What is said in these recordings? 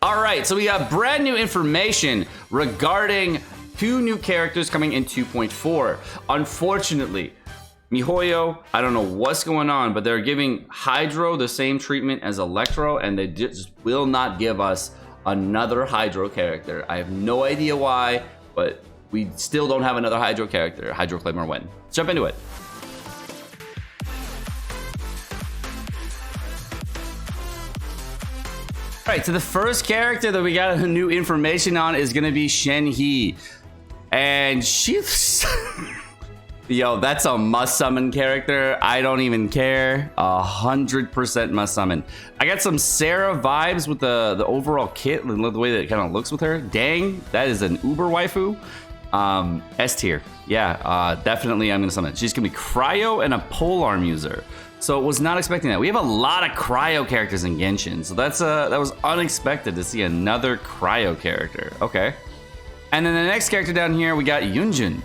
All right, so we got brand new information regarding 2 new characters coming in 2.4. Unfortunately, MiHoYo, I don't know what's going on, but they're giving Hydro the same treatment as Electro, and they just will not give us another Hydro character. I have no idea why, but we still don't have another Hydro character. Hydro claim or win. Let's jump into it. All right, so the first character that we got new information on is gonna be Shenhe, and she's yo, that's a must summon character. I don't even care. 100% must summon. I got some Sarah vibes with the overall kit, the way that it kind of looks with her. Dang, that is an uber waifu. S tier. Yeah, definitely I'm gonna summon it. She's gonna be Cryo and a polearm user. So was not expecting that. We have a lot of Cryo characters in Genshin, so that was unexpected to see another Cryo character. Okay. And then the next character down here, we got Yunjin.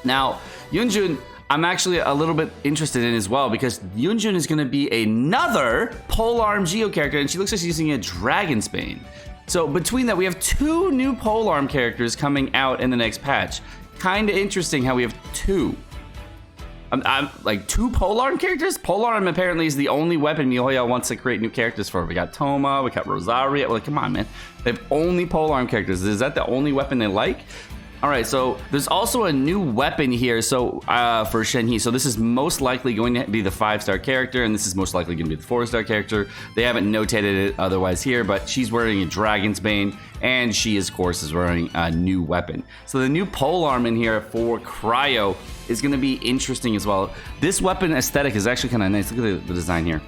Now, Yunjin, I'm actually a little bit interested in as well, because Yunjin is going to be another polearm Geo character, and she looks like she's using a Dragon's Bane. So between that, we have 2 new polearm characters coming out in the next patch. Kind of interesting how we have 2. I'm like 2 polearm characters? Polearm apparently is the only weapon MiHoYo wants to create new characters for. We got Toma, we got Rosaria. Well, come on, man. They have only polearm characters. Is that the only weapon they like? All right, so there's also a new weapon here, so for Shenhe. So this is most likely going to be the 5-star character, and this is most likely going to be the 4-star character. They haven't notated it otherwise here, but she's wearing a Dragon's Bane, and she, of course, is wearing a new weapon. So the new polearm in here for Cryo is going to be interesting as well. This weapon aesthetic is actually kind of nice. Look at the design here.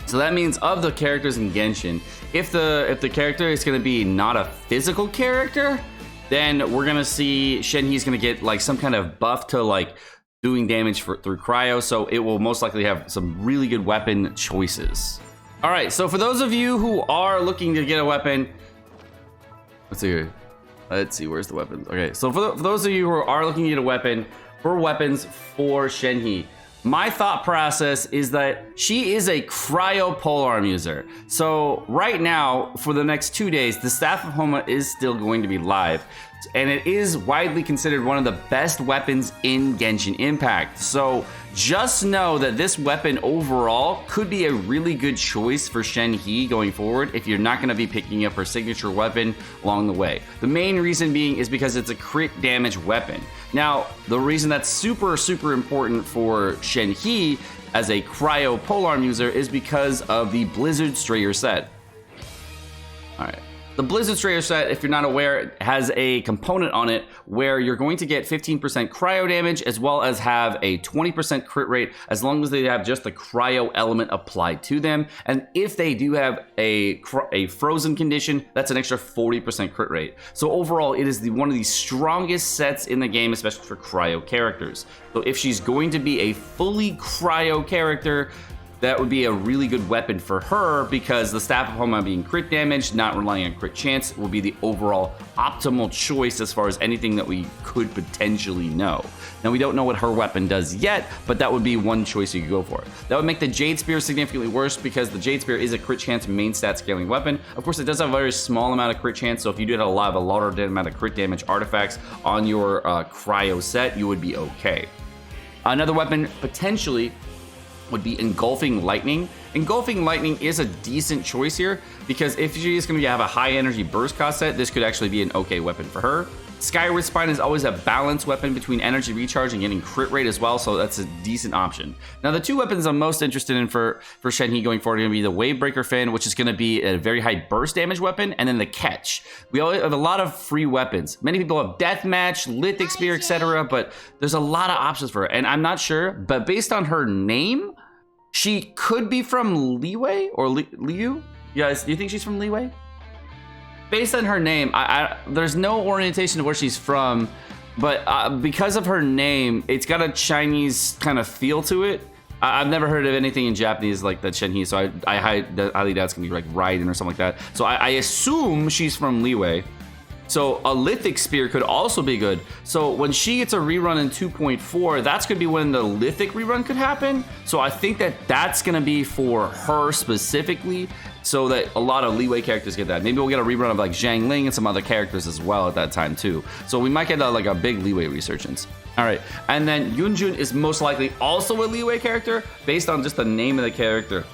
So that means of the characters in Genshin, if the character is going to be not a physical character, then we're gonna see Shenhe's gonna get like some kind of buff to like doing damage through Cryo, so it will most likely have some really good weapon choices. All right, so for those of you who are looking to get a weapon, let's see, where's the weapons? Okay, so for those of you who are looking to get a weapon, for weapons for Shenhe, my thought process is that she is a Cryo polearm user. So right now, for the next 2 days, the Staff of Homa is still going to be live. And it is widely considered one of the best weapons in Genshin Impact. So just know that this weapon overall could be a really good choice for Shenhe going forward if you're not going to be picking up her signature weapon along the way. The main reason being is because it's a crit damage weapon. Now, the reason that's super important for Shenhe as a Cryo polearm user is because of the Blizzard Strayer set. All right. The Blizzard Strayer set, if you're not aware, has a component on it where you're going to get 15% cryo damage as well as have a 20% crit rate as long as they have just the cryo element applied to them. And if they do have a frozen condition, that's an extra 40% crit rate. So overall, it is one of the strongest sets in the game, especially for cryo characters. So if she's going to be a fully cryo character, that would be a really good weapon for her, because the Staff of Homa being crit damage, not relying on crit chance, will be the overall optimal choice as far as anything that we could potentially know. Now, we don't know what her weapon does yet, but that would be one choice you could go for. That would make the Jade Spear significantly worse, because the Jade Spear is a crit chance main stat scaling weapon. Of course, it does have a very small amount of crit chance, so if you did a larger amount of crit damage artifacts on your cryo set, you would be okay. Another weapon potentially would be Engulfing Lightning. Engulfing Lightning is a decent choice here, because if she is going to have a high energy burst cost set, this could actually be an okay weapon for her. Skyward Spine is always a balanced weapon between energy recharge and getting crit rate as well, so that's a decent option. Now, the 2 weapons I'm most interested in for Shenhe going forward are going to be the Wavebreaker Fin, which is going to be a very high burst damage weapon, and then the Catch. We all have a lot of free weapons. Many people have Deathmatch, Lithic Spear, etc., but there's a lot of options for her, and I'm not sure, but based on her name, she could be from Liyue or Liyue. You guys, do you think she's from Liyue? Based on her name, there's no orientation of where she's from, but because of her name, it's got a Chinese kind of feel to it. I've never heard of anything in Japanese like that Shenhe, so I highly doubt it's gonna be like Raiden or something like that. So I assume she's from Liyue. So a Lithic Spear could also be good. So when she gets a rerun in 2.4, that's gonna be when the Lithic rerun could happen. So I think that that's gonna be for her specifically. so that a lot of Liyue characters get that. Maybe we'll get a rerun of like Zhang Ling and some other characters as well at that time too. So we might get like a big Liyue resurgence. All right, and then Yunjin is most likely also a Liyue character based on just the name of the character.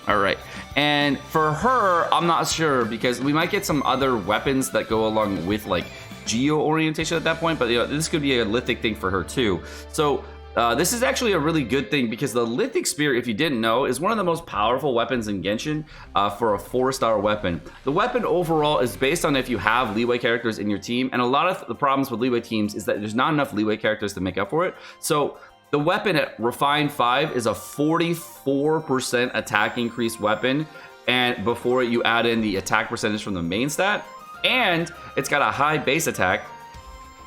All right, and for her, I'm not sure because we might get some other weapons that go along with like geo orientation at that point, but you know, this could be a Lithic thing for her too. So this is actually a really good thing because the Lithic Spear, if you didn't know, is one of the most powerful weapons in Genshin for a 4-star weapon. The weapon overall is based on if you have Liyue characters in your team, and a lot of the problems with Liyue teams is that there's not enough Liyue characters to make up for it. So the weapon at Refined 5 is a 44% attack increase weapon, and before you add in the attack percentage from the main stat, and it's got a high base attack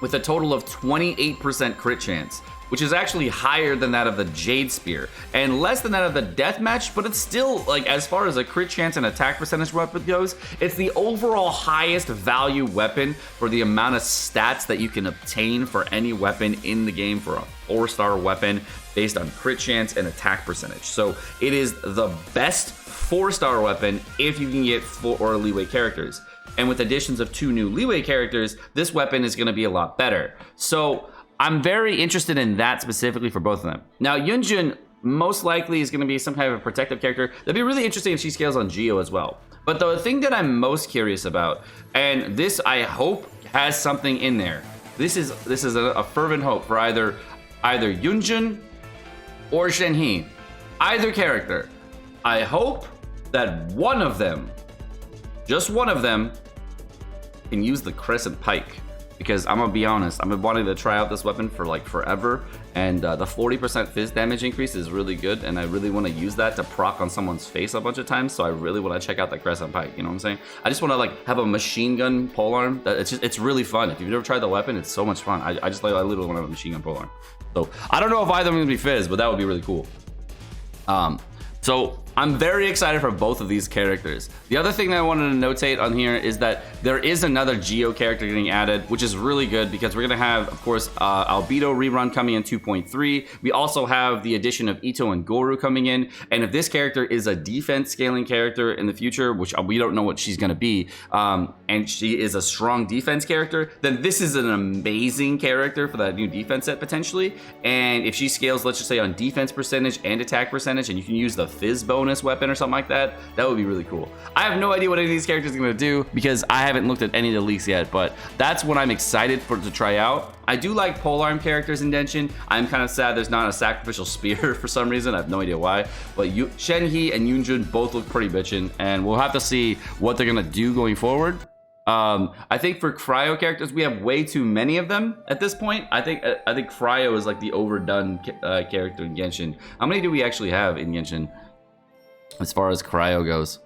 with a total of 28% crit chance, which is actually higher than that of the Jade Spear and less than that of the Deathmatch, but it's still, like, as far as a crit chance and attack percentage weapon goes, it's the overall highest value weapon for the amount of stats that you can obtain for any weapon in the game for a 4-star weapon based on crit chance and attack percentage. So it is the best 4-star weapon if you can get 4 Liyue characters. And with additions of 2 new Liyue characters, this weapon is going to be a lot better. So I'm very interested in that specifically for both of them. Now, Yunjin most likely is going to be some kind of a protective character. That'd be really interesting if she scales on Geo as well. But the thing that I'm most curious about, and this I hope has something in there. This is a fervent hope for either Yunjin or Shenhe. Either character. I hope that one of them, just one of them, can use the Crescent Pike. Because I'm gonna be honest, I've been wanting to try out this weapon for like forever, and the 40% fizz damage increase is really good, and I really want to use that to proc on someone's face a bunch of times. So I really want to check out that Crescent Pike. You know what I'm saying? I just want to like have a machine gun polearm. It's really fun. If you've never tried the weapon, it's so much fun. I literally want to have a machine gun polearm. So I don't know if either of them are gonna be fizz, but that would be really cool. So I'm very excited for both of these characters. The other thing that I wanted to notate on here is that there is another Geo character getting added, which is really good because we're gonna have, of course, Albedo rerun coming in 2.3. We also have the addition of Ito and Goru coming in. And if this character is a defense scaling character in the future, which we don't know what she's gonna be, and she is a strong defense character, then this is an amazing character for that new defense set potentially. And if she scales, let's just say on defense percentage and attack percentage, and you can use the fizz bonus weapon or something like that, that would be really cool. I have no idea what any of these characters are going to do because I haven't looked at any of the leaks yet, but that's what I'm excited for to try out. I do like polearm characters in Genshin. I'm kind of sad there's not a sacrificial spear for some reason. I have no idea why, but Shenhe and Yunjin both look pretty bitchin', and we'll have to see what they're going to do going forward. I think for cryo characters, we have way too many of them at this point. I think cryo is like the overdone character in Genshin. How many do we actually have in Genshin as far as cryo goes?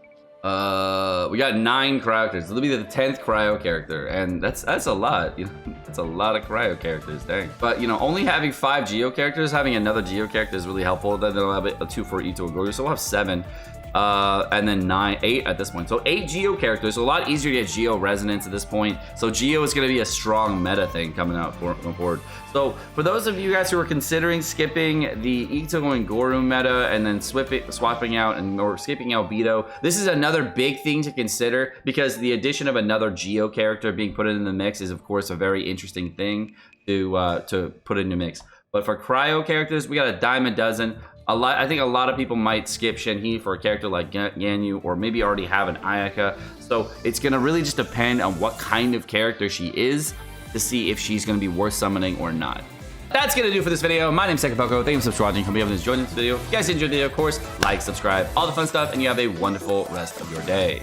We got 9 cryo characters. It'll be the 10th cryo character, and that's a lot. You know, that's a lot of cryo characters. Dang. But you know, only having 5 Geo characters, having another Geo character is really helpful. Then they'll have a 2 for Ito and Goru, so we'll have 7. And then 8 at this point. So 8 Geo characters, so a lot easier to get Geo resonance at this point. So Geo is going to be a strong meta thing coming out going forward. So for those of you guys who are considering skipping the Ito and Goru meta and then swapping out or skipping Albedo, this is another big thing to consider because the addition of another Geo character being put in the mix is of course a very interesting thing to put in the mix. But for cryo characters, we got a dime a dozen. I think a lot of people might skip Shenhe for a character like Ganyu, or maybe already have an Ayaka. So it's gonna really just depend on what kind of character she is to see if she's gonna be worth summoning or not. That's gonna do for this video. My name's Sekapoko. Thank you so much for watching. Hope you have enjoyed this video. If you guys enjoyed the video, of course, like, subscribe, all the fun stuff, and you have a wonderful rest of your day.